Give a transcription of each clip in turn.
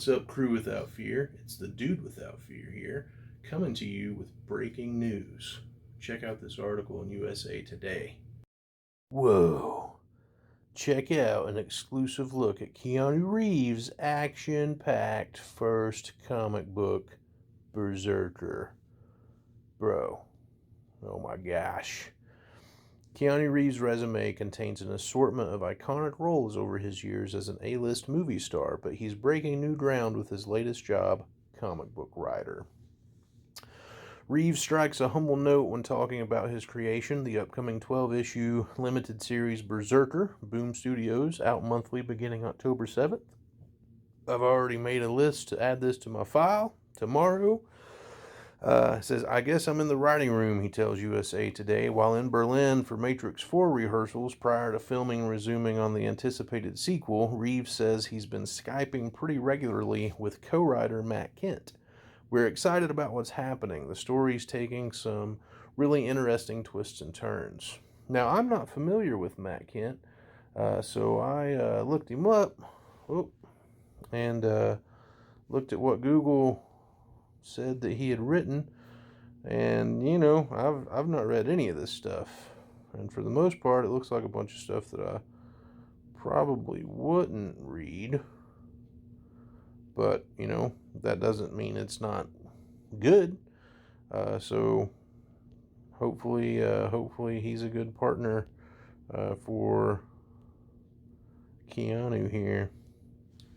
What's up, crew without fear? It's the dude without fear here, coming to you with breaking news. Check out this article in USA Today. Whoa. Check out an exclusive look at Keanu Reeves' action packed first comic book, Brzrkr. Bro, oh my gosh. Keanu Reeves' resume contains an assortment of iconic roles over his years as an A-list movie star, but he's breaking new ground with his latest job, comic book writer. Reeves strikes a humble note when talking about his creation, the upcoming 12-issue limited series Brzrkr, Boom Studios, out monthly beginning October 7th. I've already made a list to add this to my file tomorrow. Says, I guess I'm in the writing room, he tells USA Today, while in Berlin for Matrix 4 rehearsals prior to filming resuming on the anticipated sequel. Reeves says he's been Skyping pretty regularly with co-writer Matt Kent. We're excited about what's happening. The story's taking some really interesting twists and turns. Now, I'm not familiar with Matt Kent, so I looked him up and looked at what Google said that he had written, and I've not read any of this stuff, and for the most part it looks like a bunch of stuff that I probably wouldn't read, but that doesn't mean it's not good. So hopefully he's a good partner for Keanu here.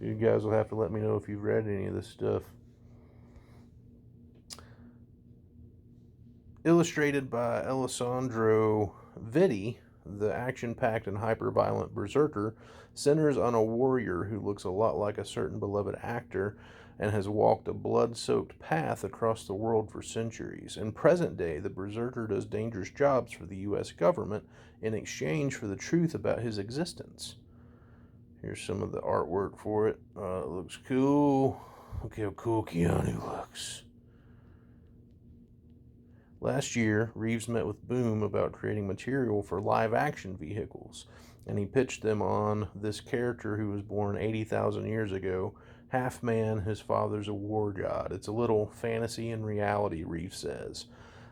You guys will have to let me know if you've read any of this stuff. Illustrated by Alessandro Vitti, the action-packed and hyper-violent Brzrkr centers on a warrior who looks a lot like a certain beloved actor and has walked a blood-soaked path across the world for centuries. In present day, the Brzrkr does dangerous jobs for the U.S. government in exchange for the truth about his existence. Here's some of the artwork for it. It looks cool. Look how cool Keanu looks. Last year, Reeves met with Boom about creating material for live-action vehicles, and he pitched them on this character who was born 80,000 years ago, half man, his father's a war god. It's a little fantasy and reality, Reeves says.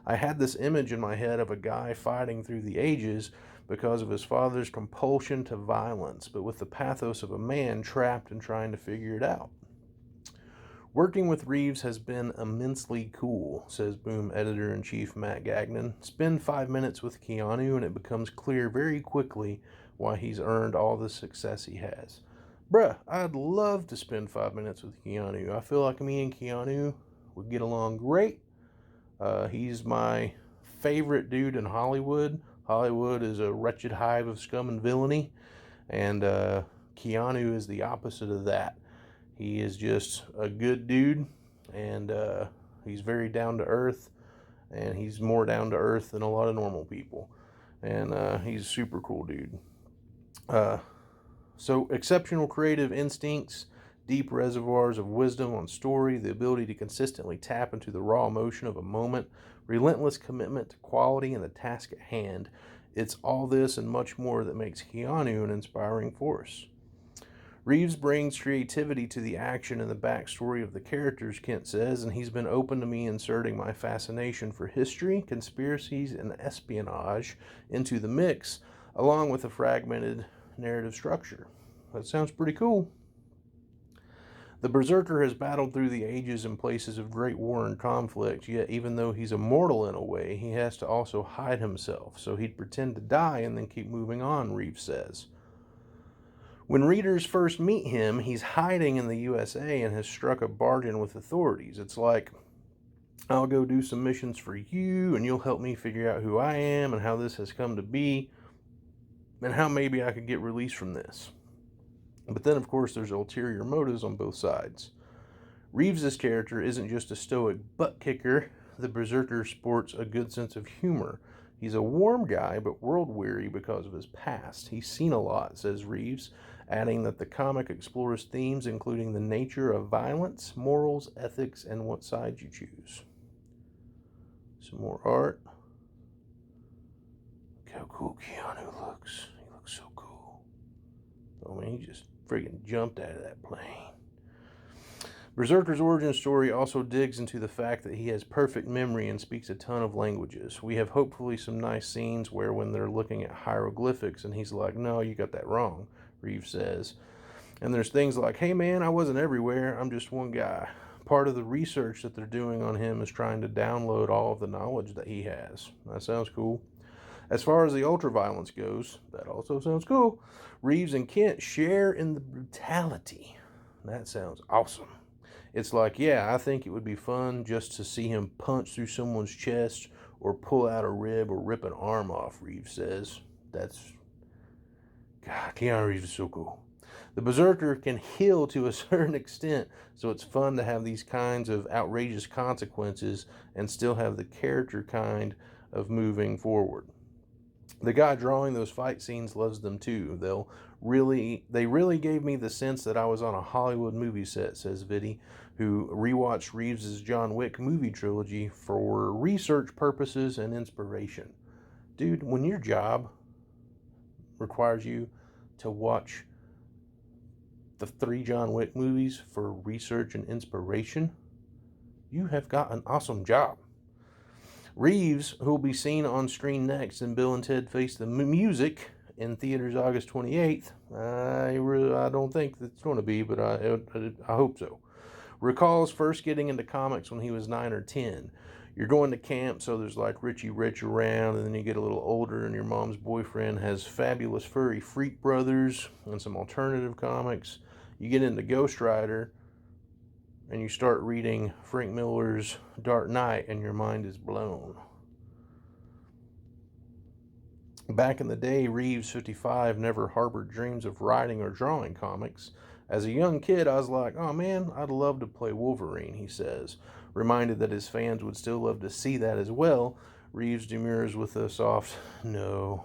I had this image in my head of a guy fighting through the ages because of his father's compulsion to violence, but with the pathos of a man trapped and trying to figure it out. Working with Reeves has been immensely cool, says Boom editor-in-chief Matt Gagnon. Spend 5 minutes with Keanu and it becomes clear very quickly why he's earned all the success he has. Bruh, I'd love to spend 5 minutes with Keanu. I feel like me and Keanu would get along great. He's my favorite dude in Hollywood. Hollywood is a wretched hive of scum and villainy, and Keanu is the opposite of that. He is just a good dude, and he's very down to earth, and he's more down to earth than a lot of normal people, and he's a super cool dude. So exceptional creative instincts, deep reservoirs of wisdom on story, the ability to consistently tap into the raw emotion of a moment, relentless commitment to quality and the task at hand. It's all this and much more that makes Keanu an inspiring force. Reeves brings creativity to the action and the backstory of the characters, Kent says, and he's been open to me inserting my fascination for history, conspiracies, and espionage into the mix, along with a fragmented narrative structure. That sounds pretty cool. The Brzrkr has battled through the ages in places of great war and conflict, yet even though he's immortal in a way, he has to also hide himself, so he'd pretend to die and then keep moving on, Reeves says. When readers first meet him, he's hiding in the USA and has struck a bargain with authorities. It's like, I'll go do some missions for you, and you'll help me figure out who I am and how this has come to be, and how maybe I could get released from this. But then, of course, there's ulterior motives on both sides. Reeves' character isn't just a stoic butt kicker. The Brzrkr sports a good sense of humor. He's a warm guy, but world-weary because of his past. He's seen a lot, says Reeves, adding that the comic explores themes including the nature of violence, morals, ethics, and what side you choose. Some more art. Look how cool Keanu looks. He looks so cool. Oh man, he just friggin' jumped out of that plane. Brzrkr's origin story also digs into the fact that he has perfect memory and speaks a ton of languages. We have hopefully some nice scenes where when they're looking at hieroglyphics and he's like, no, you got that wrong, Reeves says. And there's things like, hey man, I wasn't everywhere, I'm just one guy. Part of the research that they're doing on him is trying to download all of the knowledge that he has. That sounds cool. As far as the ultraviolence goes, that also sounds cool. Reeves and Kent share in the brutality. That sounds awesome. It's like, yeah, I think it would be fun just to see him punch through someone's chest or pull out a rib or rip an arm off, Reeves says. God, Keanu Reeves is so cool. The Brzrkr can heal to a certain extent, so it's fun to have these kinds of outrageous consequences and still have the character kind of moving forward. The guy drawing those fight scenes loves them too. They really gave me the sense that I was on a Hollywood movie set, says Vitti, who rewatched Reeves' John Wick movie trilogy for research purposes and inspiration. Dude, when your job requires you to watch the 3 John Wick movies for research and inspiration, you have got an awesome job. Reeves, who will be seen on screen next in Bill and Ted Face the Music in theaters August 28th. I don't think it's going to be, but I hope so. Recalls first getting into comics when he was 9 or 10. You're going to camp, so there's like Richie Rich around, and then you get a little older and your mom's boyfriend has fabulous furry freak brothers and some alternative comics. You get into Ghost Rider, and you start reading Frank Miller's Dark Knight, and your mind is blown. Back in the day, Reeves, 55, never harbored dreams of writing or drawing comics. As a young kid, I was like, oh man, I'd love to play Wolverine, he says. Reminded that his fans would still love to see that as well, Reeves demurs with a soft no.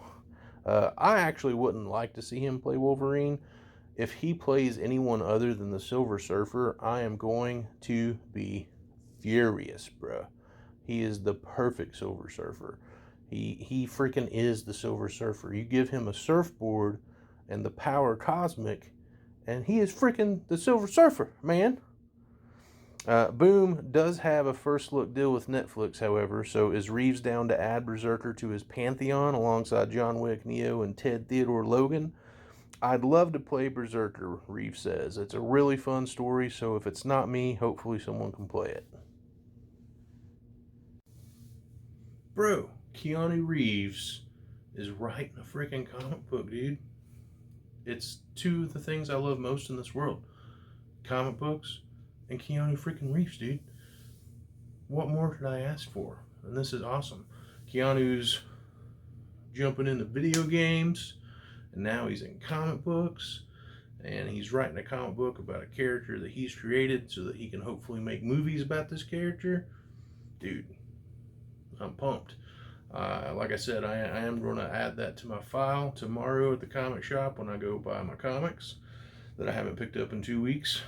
I actually wouldn't like to see him play Wolverine. If he plays anyone other than the Silver Surfer, I am going to be furious, bruh. He is the perfect Silver Surfer. He freaking is the Silver Surfer. You give him a surfboard and the power cosmic, and he is freaking the Silver Surfer, man. Boom does have a first look deal with Netflix, however, so is Reeves down to add Brzrkr to his pantheon alongside John Wick, Neo, and Ted Theodore Logan? I'd love to play Brzrkr, Reeves says. It's a really fun story, so if it's not me, hopefully someone can play it. Bro, Keanu Reeves is writing a freaking comic book, dude. It's 2 of the things I love most in this world. Comic books and Keanu freaking Reeves, dude. What more could I ask for? And this is awesome. Keanu's jumping into video games, and now he's in comic books, and he's writing a comic book about a character that he's created so that he can hopefully make movies about this character. Dude, I'm pumped. Like I said, I am going to add that to my file tomorrow at the comic shop when I go buy my comics that I haven't picked up in 2 weeks.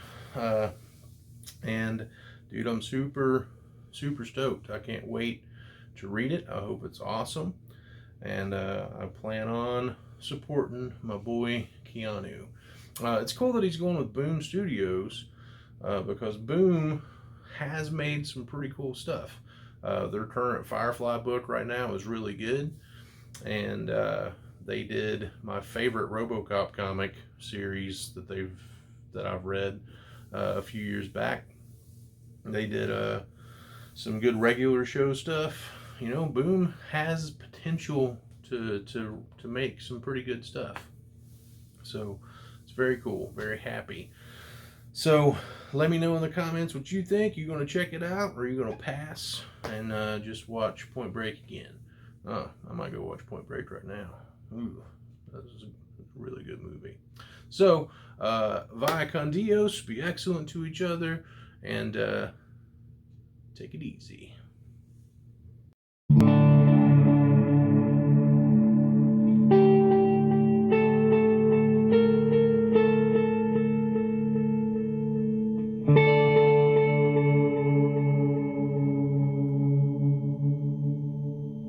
And dude, I'm super stoked. I can't wait to read it. I hope it's awesome, and I plan on supporting my boy Keanu. It's cool that he's going with Boom Studios, because Boom has made some pretty cool stuff. Their current Firefly book right now is really good, and they did my favorite RoboCop comic series that I've read a few years back. They did some good regular show stuff. You know, Boom has potential to make some pretty good stuff. So it's very cool, very happy. So let me know in the comments what you think. You going to check it out, or are you going to pass and just watch Point Break again? I might go watch Point Break right now. Ooh, that was a really good movie. So, via con Dios, be excellent to each other, and take it easy.